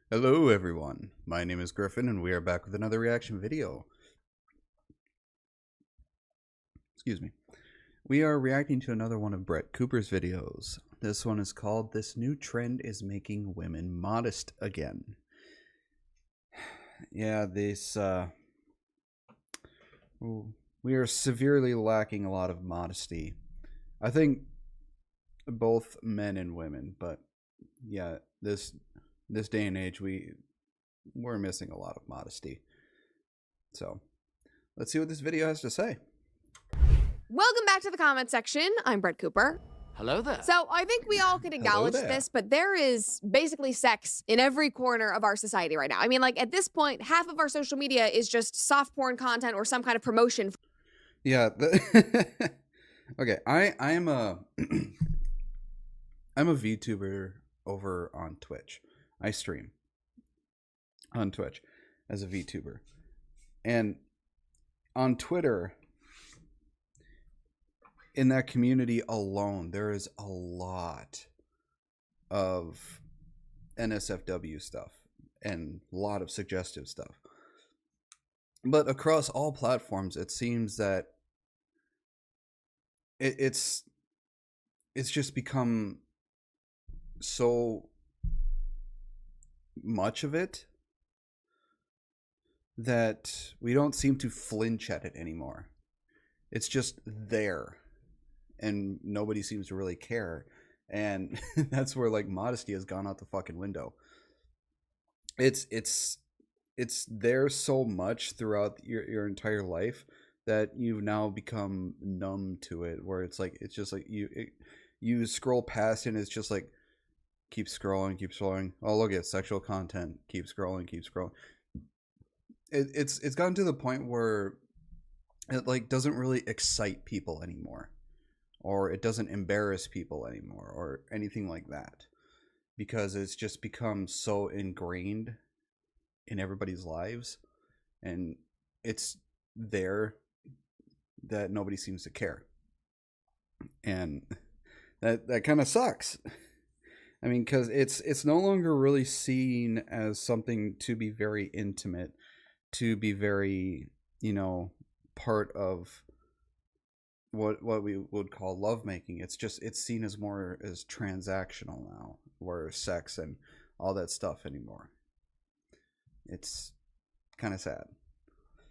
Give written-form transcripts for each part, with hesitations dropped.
Hello everyone, my name is Griffin and we are back with another reaction video. Excuse me. We are reacting to another one of Brett Cooper's videos. This one is called "This New Trend is Making Women Modest Again." Yeah, we are severely lacking a lot of modesty. I think both men and women, but yeah, this day and age we're missing a lot of modesty. So let's see what this video has to say. Welcome back to the comment section. I'm Brett Cooper. Hello there. So I think we all can acknowledge this, but there is basically sex in every corner of our society right now. I mean, like, at this point, half of our social media is just soft porn content or some kind of promotion. Yeah. Okay, I am a I'm a VTuber over on Twitch. I stream on Twitch as a VTuber. And on Twitter, in that community alone, there is a lot of NSFW stuff and a lot of suggestive stuff. But across all platforms, it seems that it's just become so much of it that we don't seem to flinch at it anymore. It's just there and nobody seems to really care, and that's where, like, modesty has gone out the fucking window. It's there so much throughout your entire life that you've now become numb to it, where it's just like you scroll past and it's just like keep scrolling. Oh, look at sexual content, keep scrolling. It's gotten to the point where it, like, doesn't really excite people anymore, or it doesn't embarrass people anymore, or anything like that, because it's just become so ingrained in everybody's lives, and it's there that nobody seems to care, and that kind of sucks. I mean, because it's no longer really seen as something to be very intimate, to be very, part of what we would call lovemaking. It's seen as more as transactional now, where sex and all that stuff anymore. It's kind of sad.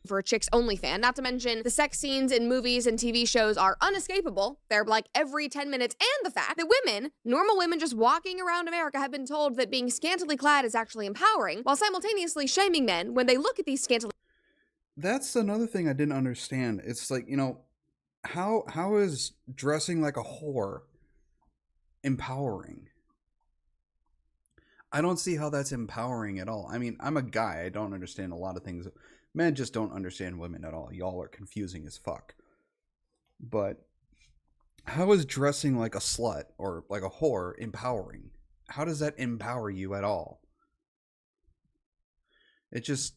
For a chicks only fan, not to mention the sex scenes in movies and TV shows are unescapable. They're like every 10 minutes, and the fact that women, normal women just walking around America, have been told that being scantily clad is actually empowering, while simultaneously shaming men when they look at these scantily. That's another thing I didn't understand. It's like, how is dressing like a whore empowering? I don't see how that's empowering at all. I mean, I'm a guy. I don't understand a lot of things. Men just don't understand women at all. Y'all are confusing as fuck. But how is dressing like a slut or like a whore empowering? How does that empower you at all? It just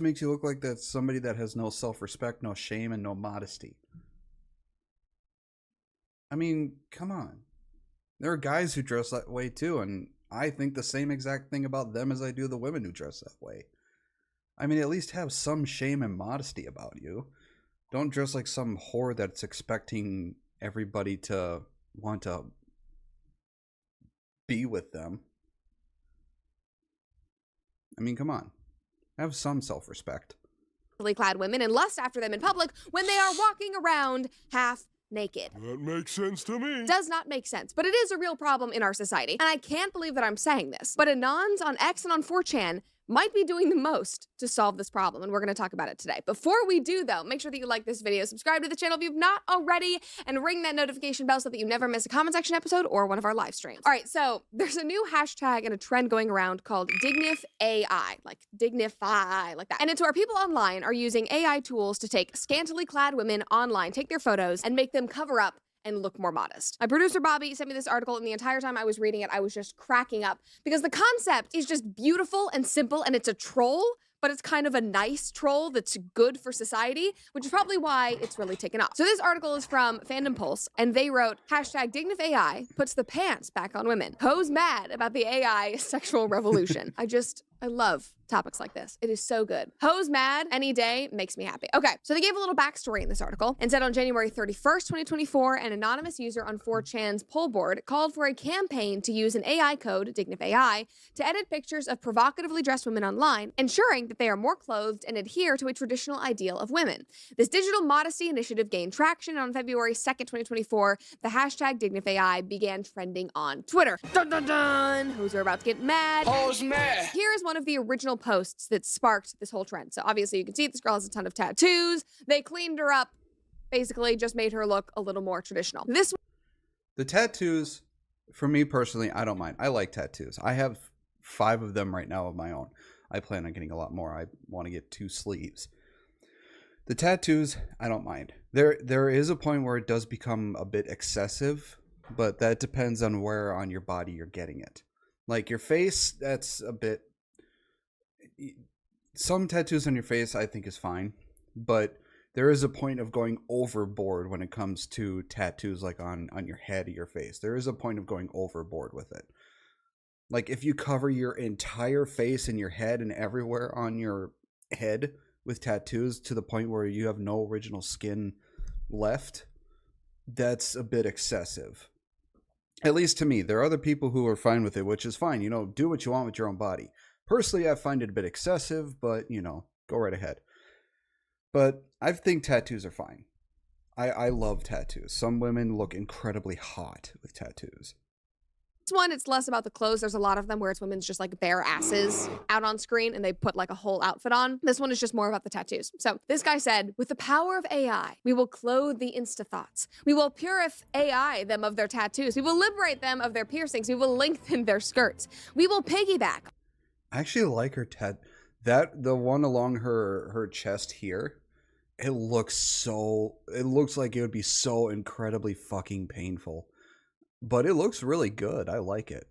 makes you look like that's somebody that has no self-respect, no shame, and no modesty. I mean, come on. There are guys who dress that way too, and I think the same exact thing about them as I do the women who dress that way. I mean, at least have some shame and modesty about you. Don't dress like some whore that's expecting everybody to want to be with them. I mean, come on. Have some self-respect. Clad women and lust after them in public when they are walking around half naked. That makes sense to me. Does not make sense, but it is a real problem in our society. And I can't believe that I'm saying this, but Anons on X and on 4chan might be doing the most to solve this problem, and we're going to talk about it today. Before we do, though, make sure that you like this video, subscribe to the channel if you've not already, and ring that notification bell so that you never miss a comment section episode or one of our live streams. All right, so there's a new hashtag and a trend going around called DignAI, like dignify, like that. And it's where people online are using AI tools to take scantily clad women online, take their photos, and make them cover up and look more modest. My producer Bobby sent me this article, and the entire time I was reading it, I was just cracking up because the concept is just beautiful and simple, and it's a troll, but it's kind of a nice troll that's good for society, which is probably why it's really taken off. So this article is from Fandom Pulse, and they wrote, #DignAI puts the pants back on women. Hoes mad about the AI sexual revolution. I love topics like this. It is so good. Hoes mad any day makes me happy. Okay, so they gave a little backstory in this article and said on January 31st, 2024, an anonymous user on 4chan's poll board called for a campaign to use an AI code, DignAI, to edit pictures of provocatively dressed women online, ensuring that they are more clothed and adhere to a traditional ideal of women. This digital modesty initiative gained traction, and on February 2nd, 2024, the #DignAI began trending on Twitter. Dun dun dun! Hoes are about to get mad. Hoes mad. Here is one of the original posts that sparked this whole trend. So obviously you can see this girl has a ton of tattoos. They cleaned her up, basically just made her look a little more traditional. The tattoos, for me personally, I don't mind. I like tattoos. I have 5 of them right now of my own. I plan on getting a lot more. I want to get 2 sleeves. The tattoos, I don't mind. There is a point where it does become a bit excessive, but that depends on where on your body you're getting it. Like your face, that's a bit... Some tattoos on your face I think is fine, but there is a point of going overboard when it comes to tattoos, like on your head or your face. There is a point of going overboard with it. Like if you cover your entire face and your head and everywhere on your head with tattoos to the point where you have no original skin left, that's a bit excessive. At least to me. There are other people who are fine with it, which is fine. You know, do what you want with your own body. Personally, I find it a bit excessive, but, you know, go right ahead. But I think tattoos are fine. I love tattoos. Some women look incredibly hot with tattoos. This one, it's less about the clothes. There's a lot of them where it's women's just like bare asses out on screen and they put like a whole outfit on. This one is just more about the tattoos. So this guy said, with the power of AI, we will clothe the Insta-thoughts. We will purify AI them of their tattoos. We will liberate them of their piercings. We will lengthen their skirts. We will piggyback. I actually like her the one along her chest here. It looks like it would be so incredibly fucking painful. But it looks really good. I like it.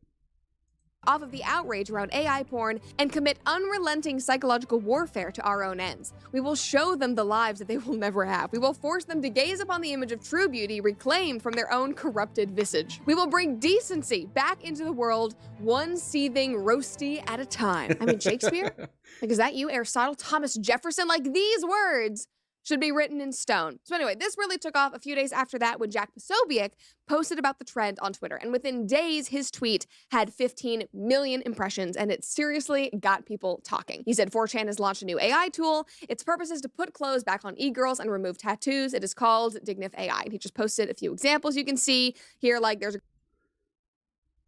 Off of the outrage around AI porn and commit unrelenting psychological warfare to our own ends. We will show them the lives that they will never have. We will force them to gaze upon the image of true beauty reclaimed from their own corrupted visage. We will bring decency back into the world, one seething roasty at a time. I mean, Shakespeare? Like, is that you, Aristotle, Thomas Jefferson? Like, these words should be written in stone. So anyway, this really took off a few days after that when Jack Posobiec posted about the trend on Twitter. And within days, his tweet had 15 million impressions, and it seriously got people talking. He said 4chan has launched a new AI tool. Its purpose is to put clothes back on e-girls and remove tattoos. It is called DignAI. And he just posted a few examples you can see here. Like there's a...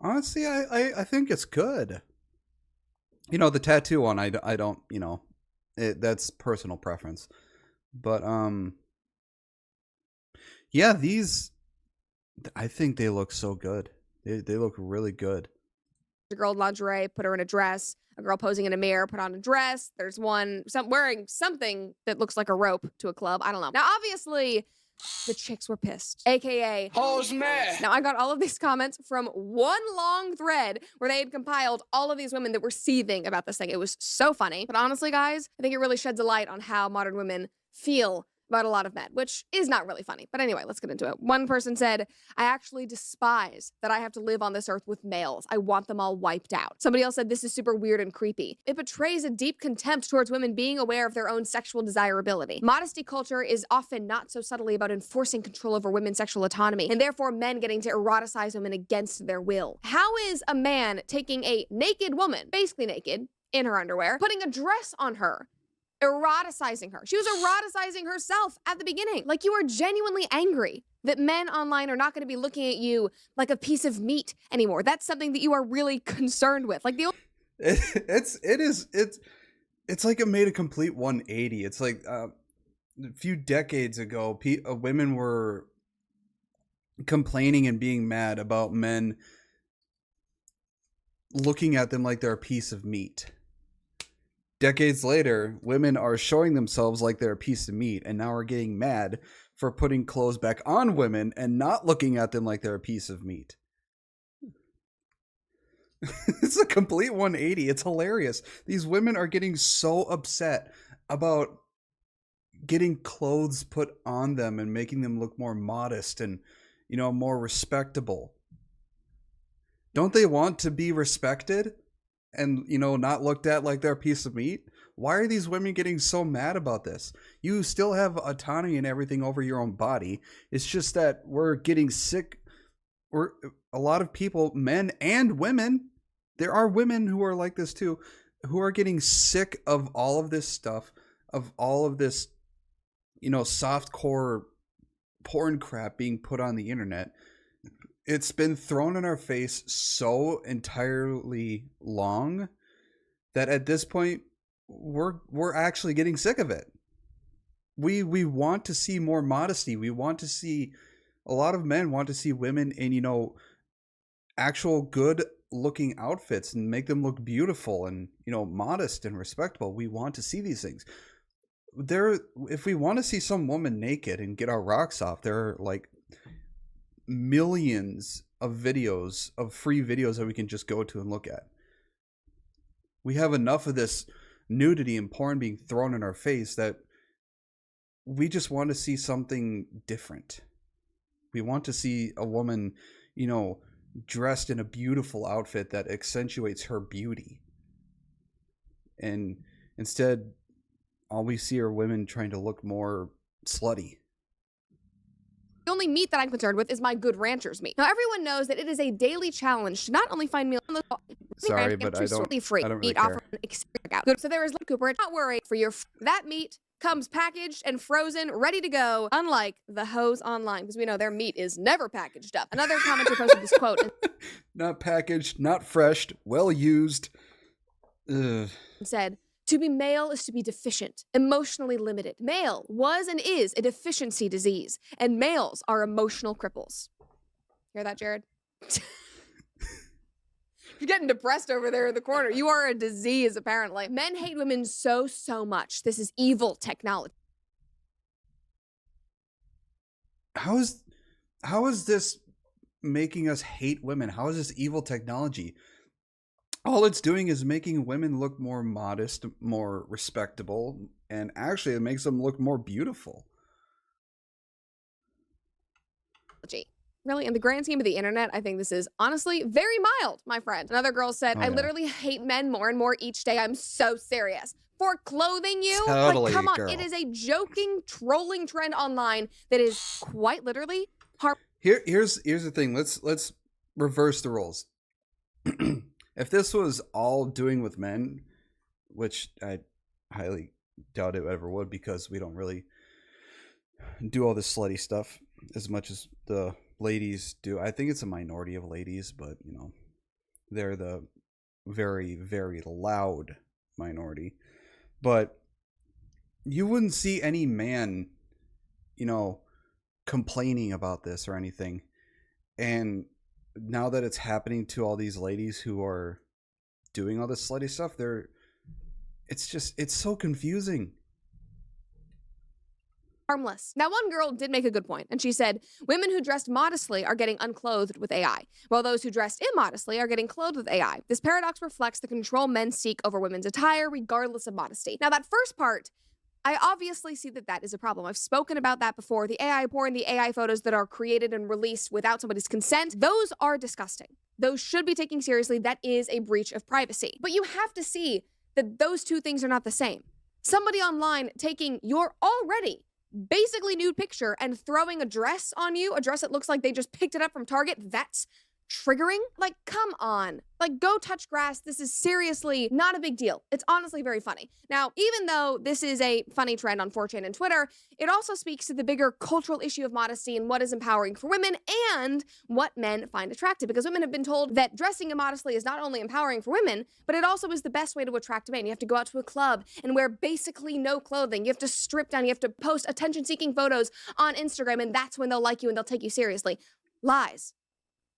Honestly, I think it's good. You know, the tattoo one, I don't, you know, that's personal preference. But, yeah, these, I think they look so good. They look really good. A girl in lingerie, put her in a dress. A girl posing in a mirror, put on a dress. There's one wearing something that looks like a rope to a club. I don't know. Now, obviously, the chicks were pissed, aka Hoes mad. Now, I got all of these comments from one long thread where they had compiled all of these women that were seething about this thing. It was so funny. But honestly, guys, I think it really sheds a light on how modern women feel about a lot of men, which is not really funny. But anyway, let's get into it. One person said, I actually despise that I have to live on this earth with males. I want them all wiped out. Somebody else said, this is super weird and creepy. It betrays a deep contempt towards women being aware of their own sexual desirability. Modesty culture is often not so subtly about enforcing control over women's sexual autonomy, and therefore men getting to eroticize women against their will. How is a man taking a naked woman, basically naked, in her underwear, putting a dress on her, eroticizing her? She was eroticizing herself at the beginning. Like, you are genuinely angry that men online are not going to be looking at you like a piece of meat anymore. That's something that you are really concerned with. Like it's like it made a complete 180. It's like a few decades ago, women were complaining and being mad about men looking at them like they're a piece of meat. Decades later, women are showing themselves like they're a piece of meat, and now we're getting mad for putting clothes back on women and not looking at them like they're a piece of meat. It's a complete 180. It's hilarious. These women are getting so upset about getting clothes put on them and making them look more modest and, more respectable. Don't they want to be respected and, not looked at like they're a piece of meat? Why are these women getting so mad about this? You still have autonomy and everything over your own body. It's just that we're getting sick. A lot of people, men and women, there are women who are like this too, who are getting sick of all of this stuff, of all of this, softcore porn crap being put on the internet. It's been thrown in our face so entirely long that at this point we're actually getting sick of it. We want to see more modesty. We want to see, a lot of men want to see women in, actual good looking outfits and make them look beautiful and, modest and respectable. We want to see these things. If we want to see some woman naked and get our rocks off, there are like millions of videos, of free videos that we can just go to and look at. We have enough of this nudity and porn being thrown in our face that we just want to see something different. We want to see a woman, dressed in a beautiful outfit that accentuates her beauty. And instead, all we see are women trying to look more slutty. The only meat that I'm concerned with is my Good Rancher's meat. Now, everyone knows that it is a daily challenge to not only find meals on the Sorry, but I don't really care. So there is Cooper. Not worry for that meat comes packaged and frozen, ready to go, unlike the hoes online, because we know their meat is never packaged up. Another commenter posted this quote. Not packaged, not fresh, well used. Ugh. Said, to be male is to be deficient, emotionally limited. Male was and is a deficiency disease, and males are emotional cripples. Hear that, Jared? You're getting depressed over there in the corner. You are a disease, apparently. Men hate women so much. This is evil technology. How is this making us hate women? How is this evil technology? All it's doing is making women look more modest, more respectable, and actually it makes them look more beautiful. Really, in the grand scheme of the internet, I think this is honestly very mild, my friend. Another girl said, I literally hate men more and more each day. I'm so serious. For clothing you? Totally, like, come on. girl. It is a joking, trolling trend online that is quite literally harmful. Here's the thing. Let's reverse the roles. If this was all doing with men, which I highly doubt it ever would, because we don't really do all this slutty stuff as much as the ladies do. I think it's a minority of ladies, but they're the very, very loud minority. But you wouldn't see any man, complaining about this or anything. And now that it's happening to all these ladies who are doing all this slutty stuff, it's so confusing. Harmless. Now, one girl did make a good point, and she said, women who dressed modestly are getting unclothed with AI, while those who dressed immodestly are getting clothed with AI. This paradox reflects the control men seek over women's attire, regardless of modesty. Now, that first part, I obviously see that is a problem. I've spoken about that before. The AI porn, the AI photos that are created and released without somebody's consent, those are disgusting. Those should be taken seriously. That is a breach of privacy. But you have to see that those two things are not the same. Somebody online taking your already basically nude picture and throwing a dress on you, a dress that looks like they just picked it up from Target, that's triggering? Like, come on. Like, go touch grass. This is seriously not a big deal. It's honestly very funny. Now, even though this is a funny trend on 4chan and Twitter, it also speaks to the bigger cultural issue of modesty and what is empowering for women and what men find attractive. Because women have been told that dressing immodestly is not only empowering for women, but it also is the best way to attract men. You have to go out to a club and wear basically no clothing. You have to strip down. You have to post attention-seeking photos on Instagram, and that's when they'll like you and they'll take you seriously. Lies.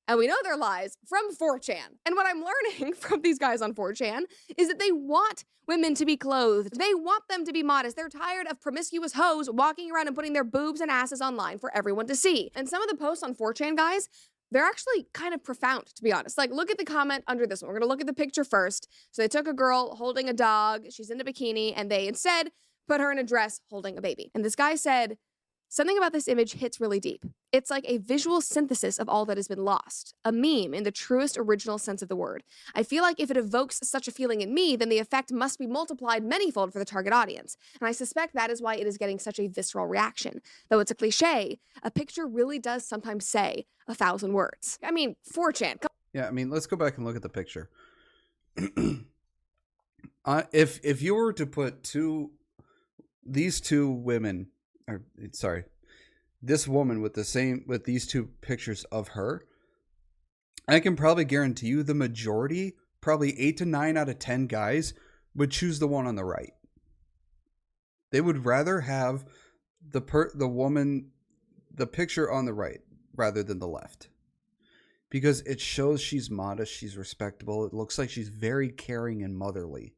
And we know they're lies from 4chan. And what I'm learning from these guys on 4chan is that they want women to be clothed. They want them to be modest. They're tired of promiscuous hoes walking around and putting their boobs and asses online for everyone to see. And some of the posts on 4chan, guys, they're actually kind of profound, to be honest. Like, look at the comment under this one. We're going to look at the picture first. So they took a girl holding a dog. She's in a bikini, and they instead put her in a dress holding a baby. And this guy said, something about this image hits really deep. It's like a visual synthesis of all that has been lost, a meme in the truest original sense of the word. I feel like if it evokes such a feeling in me, then the effect must be multiplied manyfold for the target audience. And I suspect that is why it is getting such a visceral reaction. Though it's a cliche, a picture really does sometimes say 1,000 words. I mean, 4chan. Yeah, I mean, let's go back and look at the picture. If you were to put these two women, or sorry, this woman with these two pictures of her, I can probably guarantee you the majority, probably 8 to 9 out of 10 guys, would choose the one on the right. They would rather have the picture on the right rather than the left, because it shows she's modest, she's respectable. It looks like she's very caring and motherly,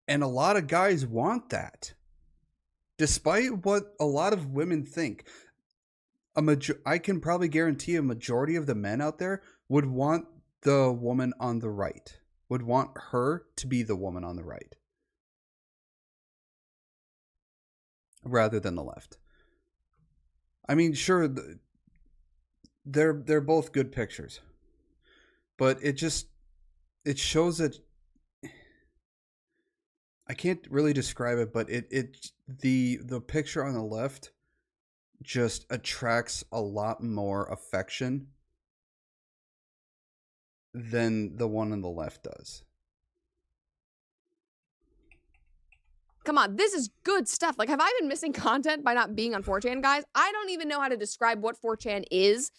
and a lot of guys want that. Despite what a lot of women think, I can probably guarantee a majority of the men out there would want the woman on the right, would want her to be the woman on the right, rather than the left. I mean, sure, they're both good pictures, but it shows that I can't really describe it, but the picture on the left just attracts a lot more affection than the one on the left does. Come on, this is good stuff. Like, have I been missing content by not being on 4chan, guys? I don't even know how to describe what 4chan is.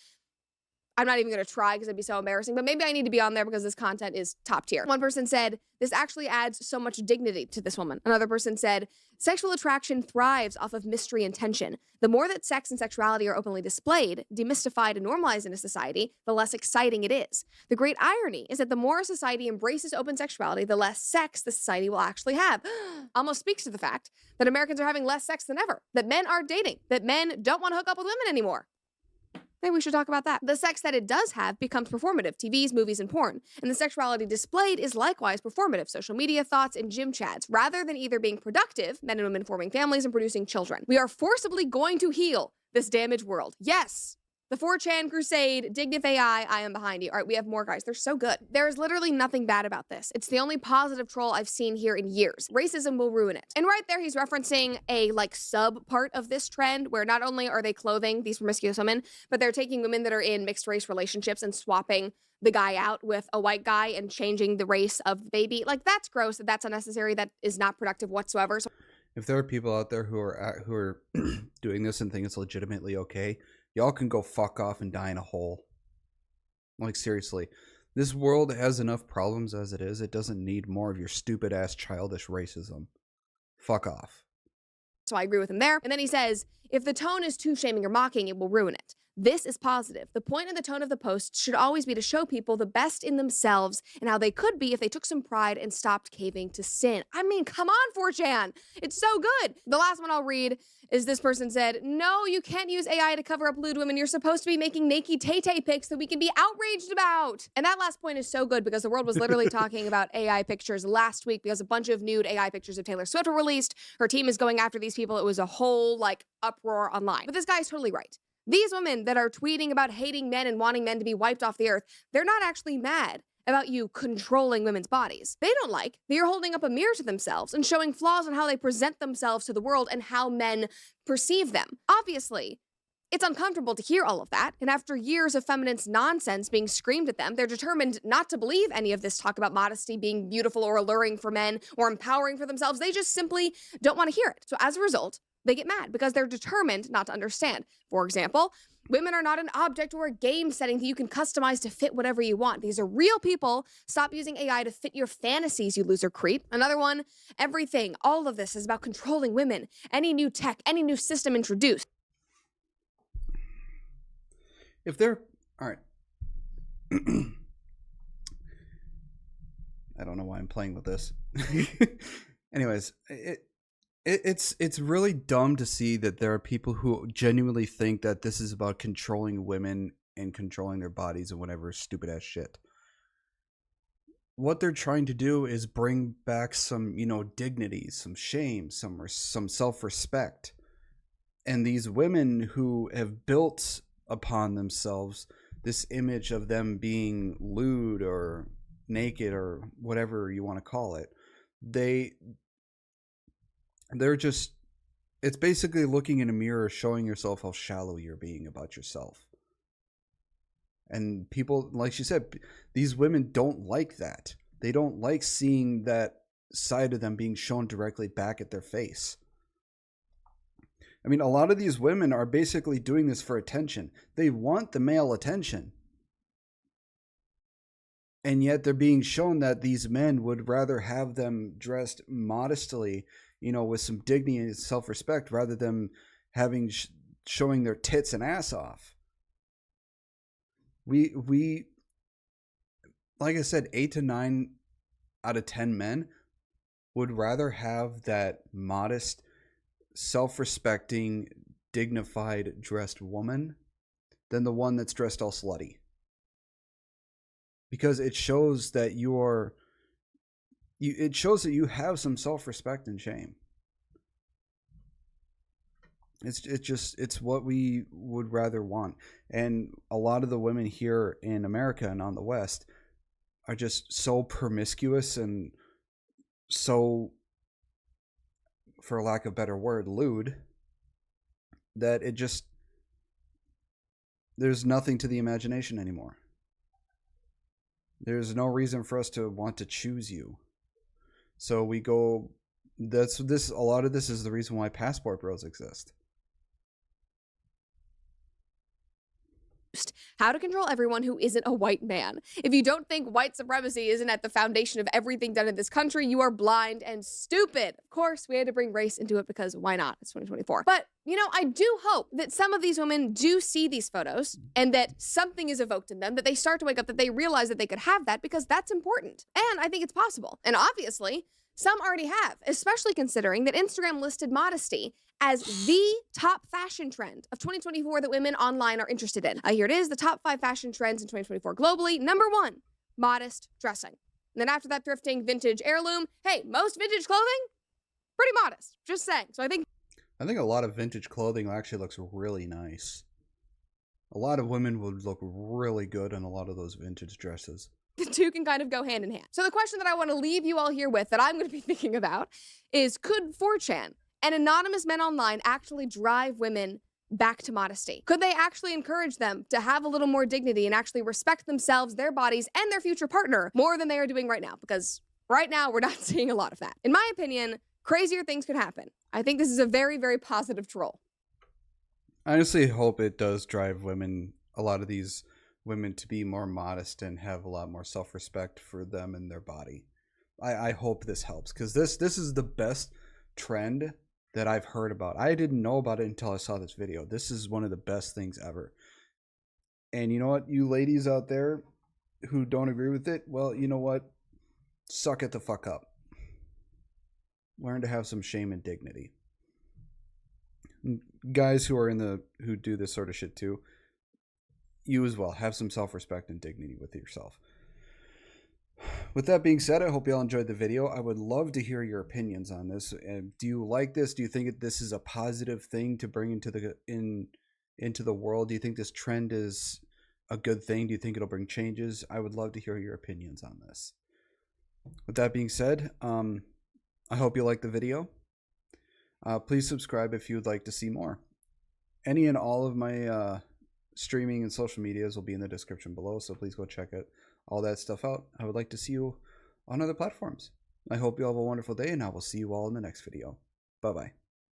I'm not even going to try because it'd be so embarrassing, but maybe I need to be on there because this content is top tier. One person said, this actually adds so much dignity to this woman. Another person said, sexual attraction thrives off of mystery and tension. The more that sex and sexuality are openly displayed, demystified, and normalized in a society, the less exciting it is. The great irony is that the more a society embraces open sexuality, the less sex the society will actually have. Almost speaks to the fact that Americans are having less sex than ever, that men aren't dating, that men don't want to hook up with women anymore. Maybe we should talk about that. The sex that it does have becomes performative, TVs, movies, and porn. And the sexuality displayed is likewise performative, social media, thoughts, and gym chats, rather than either being productive, men and women forming families and producing children. We are forcibly going to heal this damaged world. Yes! The 4chan crusade, DignAI, I am behind you. All right, we have more, guys. They're so good. There is literally nothing bad about this. It's the only positive troll I've seen here in years. Racism will ruin it. And right there, he's referencing a, sub part of this trend where not only are they clothing these promiscuous women, but they're taking women that are in mixed race relationships and swapping the guy out with a white guy and changing the race of the baby. Like, that's gross. That's unnecessary. That is not productive whatsoever. So if there are people out there who are doing this and think it's legitimately okay, y'all can go fuck off and die in a hole. Like, seriously. This world has enough problems as it is. It doesn't need more of your stupid ass childish racism. Fuck off. So I agree with him there. And then he says, if the tone is too shaming or mocking, it will ruin it. This is positive. The point and the tone of the post should always be to show people the best in themselves and how they could be if they took some pride and stopped caving to sin. I mean, come on, 4chan. It's so good. The last one I'll read is this person said, no, you can't use AI to cover up lewd women. You're supposed to be making naked tay-tay pics that we can be outraged about. And that last point is so good because the world was literally talking about AI pictures last week because a bunch of nude AI pictures of Taylor Swift were released. Her team is going after these people. It was a whole, uproar online. But this guy is totally right. These women that are tweeting about hating men and wanting men to be wiped off the earth, they're not actually mad about you controlling women's bodies. They don't like that you're holding up a mirror to themselves and showing flaws in how they present themselves to the world and how men perceive them. Obviously, it's uncomfortable to hear all of that, and after years of feminist nonsense being screamed at them, they're determined not to believe any of this talk about modesty being beautiful or alluring for men or empowering for themselves. They just simply don't want to hear it. So as a result, they get mad because they're determined not to understand. For example, women are not an object or a game setting that you can customize to fit whatever you want. These are real people. Stop using AI to fit your fantasies, you loser creep. Another one, everything, all of this is about controlling women. Any new tech, any new system introduced. If they're, all right. I don't know why I'm playing with this. Anyways, It's really dumb to see that there are people who genuinely think that this is about controlling women and controlling their bodies and whatever stupid ass shit. What they're trying to do is bring back some, dignity, some shame, some self-respect. And these women who have built upon themselves this image of them being lewd or naked or whatever you want to call it, they're just, it's basically looking in a mirror, showing yourself how shallow you're being about yourself. And people, like she said, these women don't like that. They don't like seeing that side of them being shown directly back at their face. I mean, a lot of these women are basically doing this for attention. They want the male attention. And yet they're being shown that these men would rather have them dressed modestly, with some dignity and self-respect, rather than having showing their tits and ass off. We like I said, 8 to 9 out of 10 men would rather have that modest, self-respecting, dignified dressed woman than the one that's dressed all slutty. Because it shows that it shows that you have some self-respect and shame. It's what we would rather want. And a lot of the women here in America and on the West are just so promiscuous and so, for lack of a better word, lewd, that there's nothing to the imagination anymore. There's no reason for us to want to choose you. So we go, a lot of this is the reason why passport bros exist. How to control everyone who isn't a white man. If you don't think white supremacy isn't at the foundation of everything done in this country, you are blind and stupid. Of course, we had to bring race into it because why not? It's 2024. But, I do hope that some of these women do see these photos and that something is evoked in them, that they start to wake up, that they realize that they could have that because that's important. And I think it's possible. And obviously, some already have, especially considering that Instagram listed Modesty as the top fashion trend of 2024 that women online are interested in. Here it is, the top 5 fashion trends in 2024 globally. Number 1, modest dressing. And then after that, thrifting, vintage, heirloom. Hey, most vintage clothing, pretty modest, just saying. So I think a lot of vintage clothing actually looks really nice. A lot of women would look really good in a lot of those vintage dresses. The two can kind of go hand in hand. So the question that I want to leave you all here with that I'm going to be thinking about is, could 4chan and anonymous men online actually drive women back to modesty? Could they actually encourage them to have a little more dignity and actually respect themselves, their bodies, and their future partner more than they are doing right now? Because right now, we're not seeing a lot of that. In my opinion, crazier things could happen. I think this is a very, very positive troll. I honestly hope it does drive a lot of these women, to be more modest and have a lot more self-respect for them and their body. I hope this helps, because this is the best trend that I've heard about. I didn't know about it until I saw this video. This is one of the best things ever. And you know what, you ladies out there who don't agree with it, well, you know what? Suck it the fuck up. Learn to have some shame and dignity. Guys who do this sort of shit too, you as well, have some self-respect and dignity with yourself. With that being said, I hope you all enjoyed the video. I would love to hear your opinions on this. Do you like this? Do you think this is a positive thing to bring into the world? Do you think this trend is a good thing? Do you think it'll bring changes? I would love to hear your opinions on this. With that being said, I hope you liked the video. Please subscribe if you would like to see more. Any and all of my streaming and social medias will be in the description below, so please go check all that stuff out. I would like to see you on other platforms. I hope you all have a wonderful day, and I will see you all in the next video. Bye-bye.